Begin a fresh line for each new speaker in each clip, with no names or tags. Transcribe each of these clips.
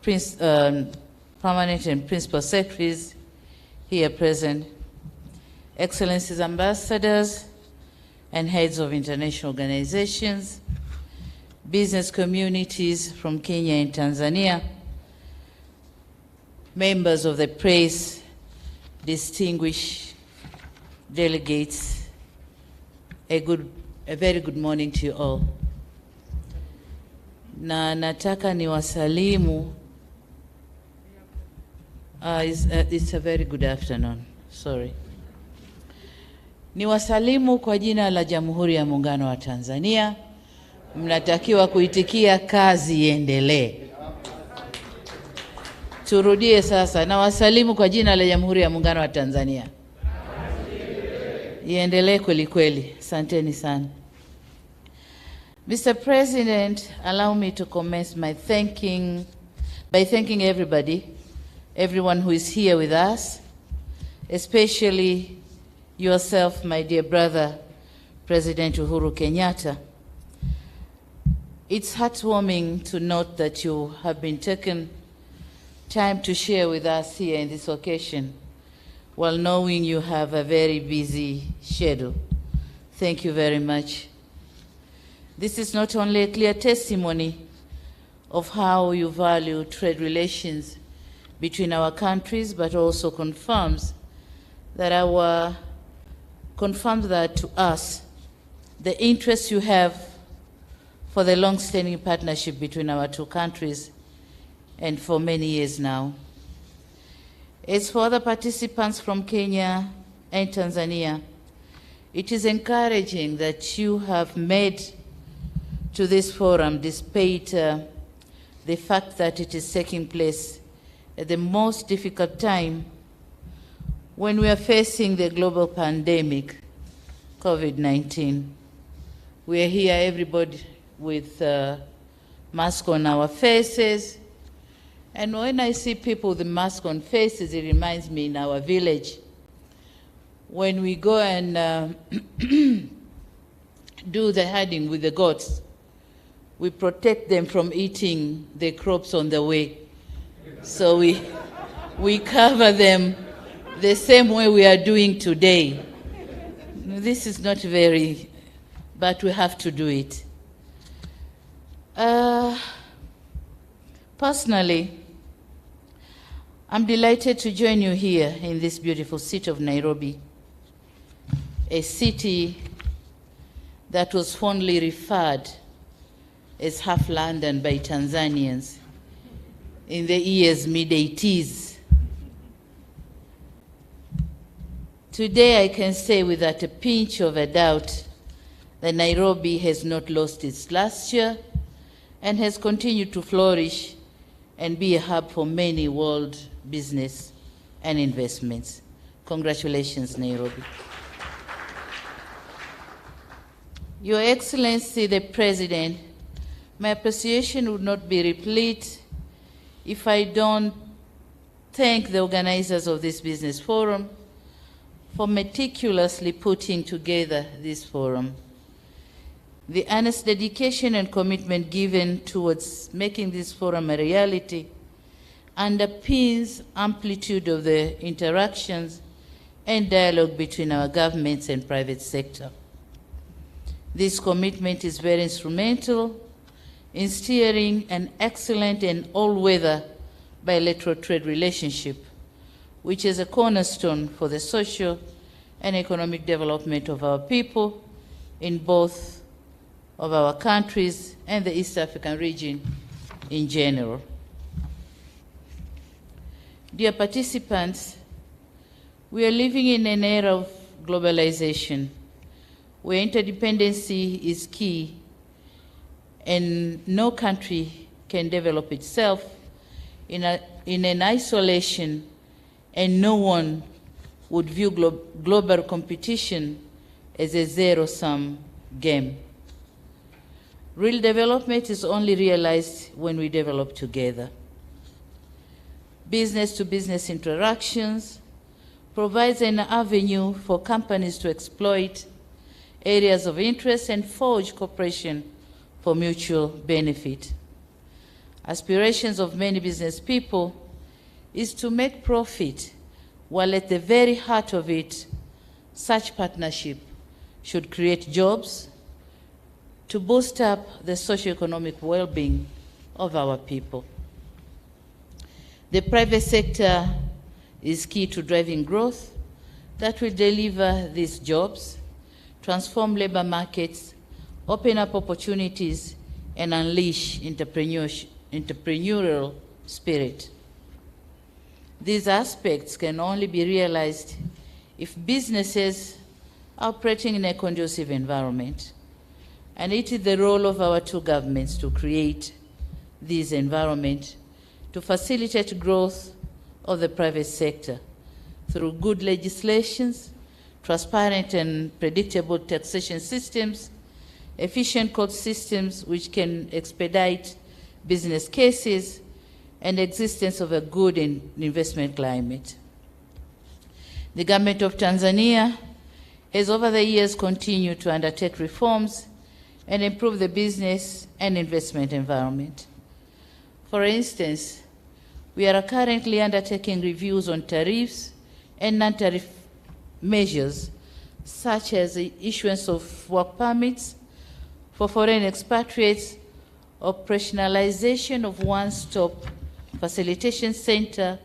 permanent and principal secretaries here present, Excellencies ambassadors and heads of international organizations, business communities from Kenya and Tanzania, members of the press, distinguished delegates, a very good morning to you all. Na nataka niwasalimu. It's a very good afternoon. Sorry. Niwasalimu kwa jina la Jamhuri ya Muungano wa Tanzania. Mnatakiwa kuitikia kazi iendelee. Turudie sasa. Nawasalimu kwa jina la Jamhuri ya Muungano wa Tanzania. Iendelee kweli kweli. Asanteni sana. Mr. President, allow me to commence by thanking everyone who is here with us, especially yourself, my dear brother, President Uhuru Kenyatta. It's heartwarming to note that you have been taking time to share with us here in this occasion, while knowing you have a very busy schedule. Thank you very much. This is not only a clear testimony of how you value trade relations between our countries, but also confirms that to us the interest you have for the long-standing partnership between our two countries, and for many years now. As for other participants from Kenya and Tanzania, it is encouraging that you have made to this forum despite the fact that it is taking place at the most difficult time when we are facing the global pandemic, COVID-19. We are here, everybody, with mask on our faces. And when I see people with the mask on faces, it reminds me in our village, when we go and do the herding with the goats, we protect them from eating the crops on the way. So we cover them the same way we are doing today. This is not very, but we have to do it. Personally, I'm delighted to join you here in this beautiful city of Nairobi, a city that was fondly referred as half London by Tanzanians in the years mid-80s. Today I can say without a pinch of a doubt that Nairobi has not lost its luster and has continued to flourish and be a hub for many world business and investments. Congratulations, Nairobi. Your Excellency, the President, my appreciation would not be replete if I don't thank the organizers of this business forum for meticulously putting together this forum. The earnest dedication and commitment given towards making this forum a reality underpins amplitude of the interactions and dialogue between our governments and private sector. This commitment is very instrumental in steering an excellent and all-weather bilateral trade relationship, which is a cornerstone for the social and economic development of our people in both of our countries and the East African region in general. Dear participants, we are living in an era of globalization where interdependency is key, and no country can develop itself in an isolation, and no one would view global competition as a zero-sum game. Real development is only realized when we develop together. Business-to-business interactions provides an avenue for companies to exploit areas of interest and forge cooperation for mutual benefit. aspirations of many business people is to make profit, while at the very heart of it, such partnership should create jobs to boost up the socio-economic well-being of our people. The private sector is key to driving growth that will deliver these jobs, transform labor markets, open up opportunities, and unleash entrepreneurial spirit. These aspects can only be realized if businesses are operating in a conducive environment. And it is the role of our two governments to create this environment to facilitate growth of the private sector through good legislations, transparent and predictable taxation systems, efficient court systems which can expedite business cases, and existence of a good investment climate. The government of Tanzania has over the years continued to undertake reforms and improve the business and investment environment. For instance, we are currently undertaking reviews on tariffs and non-tariff measures, such as the issuance of work permits for foreign expatriates, operationalization of one-stop facilitation center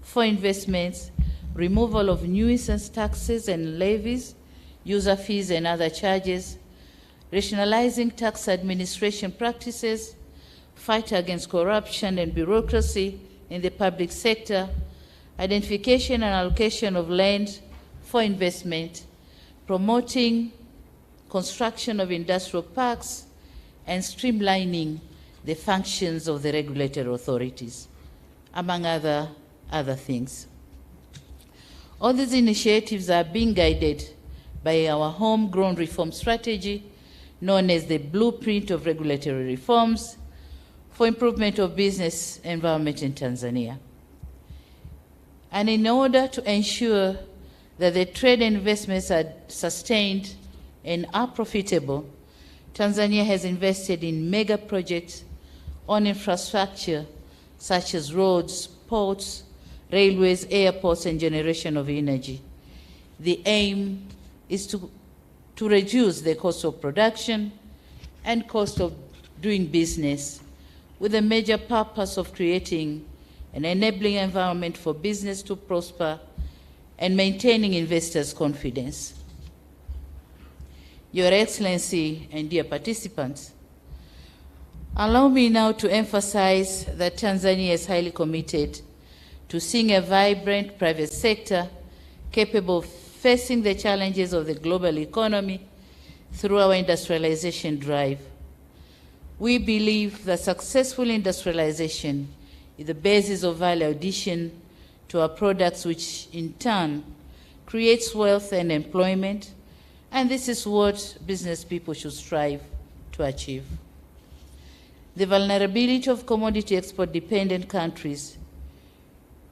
for investments, removal of nuisance taxes and levies, user fees and other charges, rationalizing tax administration practices, fight against corruption and bureaucracy in the public sector, identification and allocation of land for investment, promoting construction of industrial parks, and streamlining the functions of the regulatory authorities, among other things. All these initiatives are being guided by our homegrown reform strategy, known as the Blueprint of Regulatory Reforms for Improvement of Business Environment in Tanzania. And in order to ensure that the trade and investments are sustained and are profitable, Tanzania has invested in mega projects on infrastructure such as roads, ports, railways, airports, and generation of energy. The aim is to reduce the cost of production and cost of doing business, with the major purpose of creating an enabling environment for business to prosper and maintaining investors' confidence. Your Excellency and dear participants, allow me now to emphasize that Tanzania is highly committed to seeing a vibrant private sector capable of facing the challenges of the global economy through our industrialization drive. We believe that successful industrialization is the basis of value addition to our products, which in turn creates wealth and employment, and this is what business people should strive to achieve. The vulnerability of commodity export-dependent countries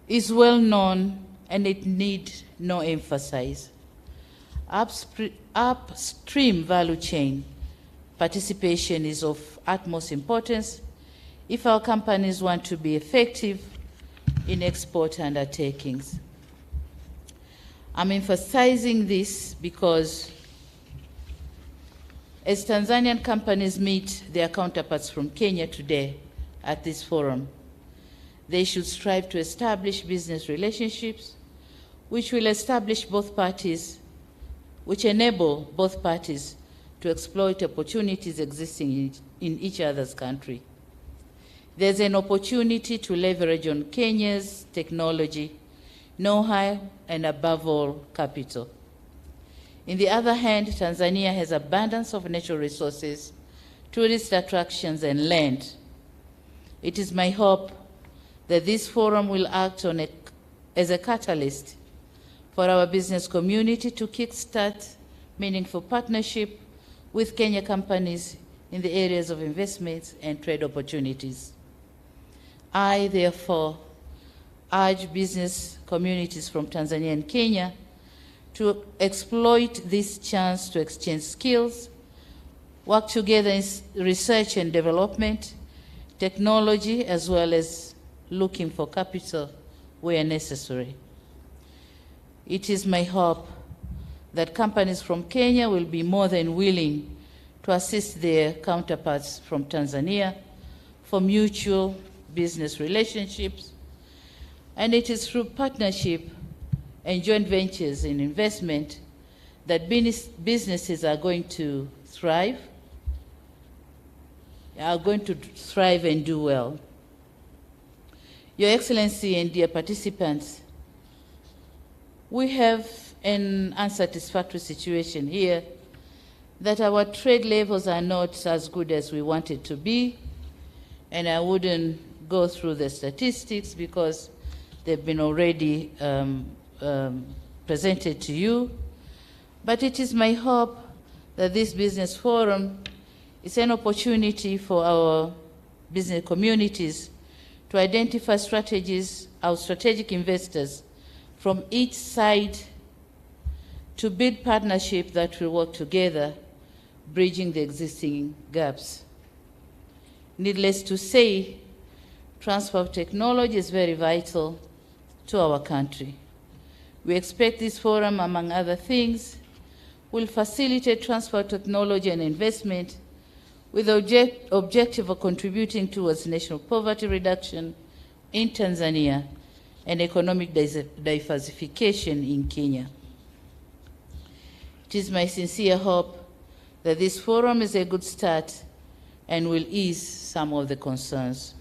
is well known, and it needs no emphasis. Upstream value chain participation is of utmost importance if our companies want to be effective in export undertakings. I'm emphasizing this because as Tanzanian companies meet their counterparts from Kenya today at this forum, they should strive to establish business relationships which will establish both parties, which enable both parties to exploit opportunities existing in each other's country. There's an opportunity to leverage on Kenya's technology, know-how, and above all, capital. On the other hand, Tanzania has abundance of natural resources, tourist attractions, and land. It is my hope that this forum will act as a catalyst for our business community to kickstart meaningful partnership with Kenya companies in the areas of investments and trade opportunities. I, therefore, urge business communities from Tanzania and Kenya to exploit this chance to exchange skills, work together in research and development, technology, as well as looking for capital where necessary. It is my hope that companies from Kenya will be more than willing to assist their counterparts from Tanzania for mutual business relationships, and it is through partnership and joint ventures in investment that businesses are going to thrive and do well. Your Excellency and dear participants, we have an unsatisfactory situation here that our trade levels are not as good as we want it to be, and I wouldn't go through the statistics because they've been already presented to you. But it is my hope that this business forum is an opportunity for our business communities to identify strategies, our strategic investors from each side, to build partnership that will work together, bridging the existing gaps. Needless to say, transfer of technology is very vital to our country. We expect this forum, among other things, will facilitate transfer of technology and investment with the objective of contributing towards national poverty reduction in Tanzania and economic diversification in Kenya. It is my sincere hope that this forum is a good start and will ease some of the concerns.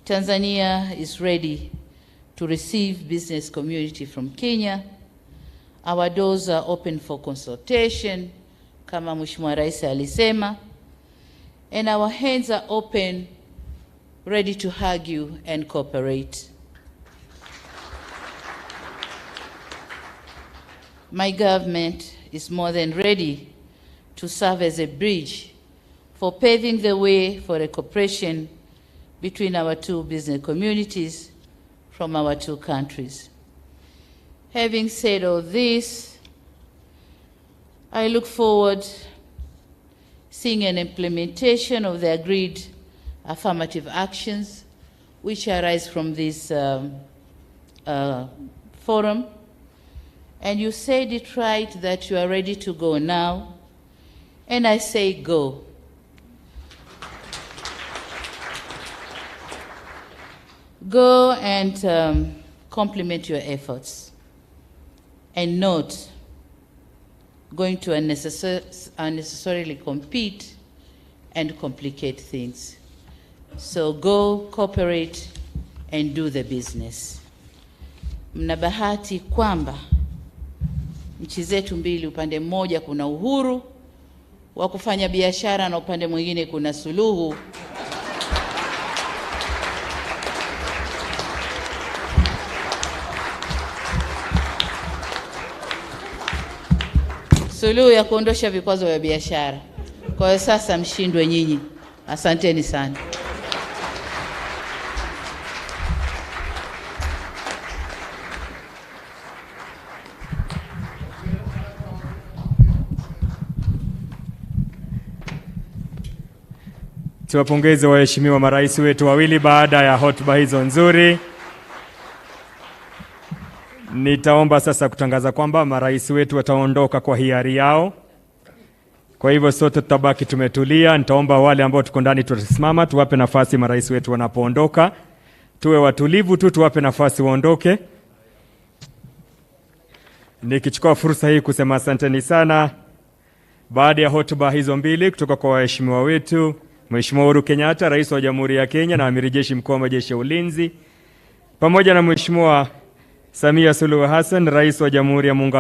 Tanzania is ready to receive business community from Kenya. Our doors are open for consultation, kama Mheshimiwa Rais alisema, and our hands are open, ready to hug you and cooperate. My government is more than ready to serve as a bridge for paving the way for a cooperation between our two business communities from our two countries. Having said all this, I look forward seeing an implementation of the agreed affirmative actions which arise from this forum. And you said it right that you are ready to go now, and I say go. Go and complement your efforts, and not going to unnecessarily compete and complicate things. So go, cooperate, and do the business. Mna bahati kwamba nchi zetu mbili, upande mmoja kuna uhuru wa kufanya biashara na upande mwingine kuna suluhu ya kuondosha vikwazo vya biashara. Kwa hiyo sasa mshindwe nyinyi. Asanteni sana.
Tuwapongeze waheshimiwa marais wetu wawili baada ya hotuba hizo nzuri. Nitaomba sasa kutangaza kwamba marais wetu wataondoka kwa hiari yao. Kwa hivyo sote tutabaki tumetulia. Nitaomba wale ambao tuko ndani tutasimama, tuwape nafasi marais wetu wanapoondoka. Tuwe watulivu tu, tuwape nafasi waondoke. Nikichukua fursa hii kusema asanteni sana. Baada ya hotuba hizo mbili kutoka kwa waheshimiwa wetu, Mheshimiwa Uhuru Kenyatta, Rais wa Jamhuri ya Kenya na Amiri Jeshi Mkuu wa Majeshi ya Ulinzi, pamoja na Mheshimiwa Samia Suluhu Hassan, Rais wa Jamhuri ya Muungano